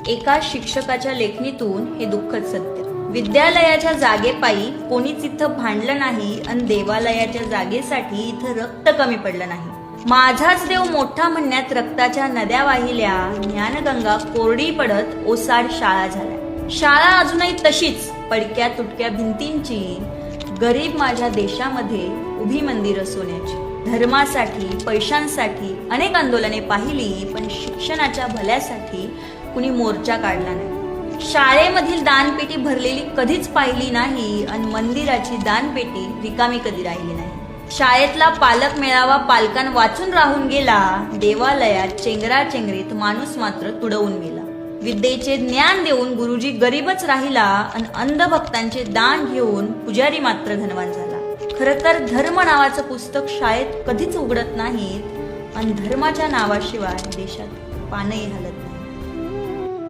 एका शिक्षकाच्या लेखणीतून हे दुःखद सत्य. विद्यालयाच्या जागेपायी कोणीच इथं भांडलं नाही आणि देवालयाच्या जागेसाठी इथं रक्त कमी पडलं नाही. माझाच देव मोठा म्हणण्यात रक्ताच्या नद्या वाहिल्या, ज्ञानगंगा कोरडी पडत ओसाड शाळा झाल्या. शाळा अजूनही तशीच पडक्या तुटक्या भिंतींची, गरीब माझ्या देशामध्ये उभी मंदिरं सोन्याची. धर्मासाठी पैशांसाठी अनेक आंदोलने पाहिली, पण शिक्षणाच्या भल्यासाठी कुणी मोर्चा काढला नाही. शाळेमधील दानपेटी भरलेली कधीच पाहिली नाही आणि मंदिराची दानपेटी रिकामी कधी राहिली नाही. शाळेतला पालक मेळावा पालकांना वाचून राहून गेला. देवालयात चेंगराचेंगरीत माणूस मात्र तुडवून मेला. विद्येचे ज्ञान देऊन गुरुजी गरीबच राहिला आणि अंधभक्तांचे दान घेऊन पुजारी मात्र धनवान झाला. खरं तर धर्म नावाचं पुस्तक शाळेत कधीच उघडत नाहीत आणि धर्माच्या नावाशिवाय देशात पानही हलत नाही.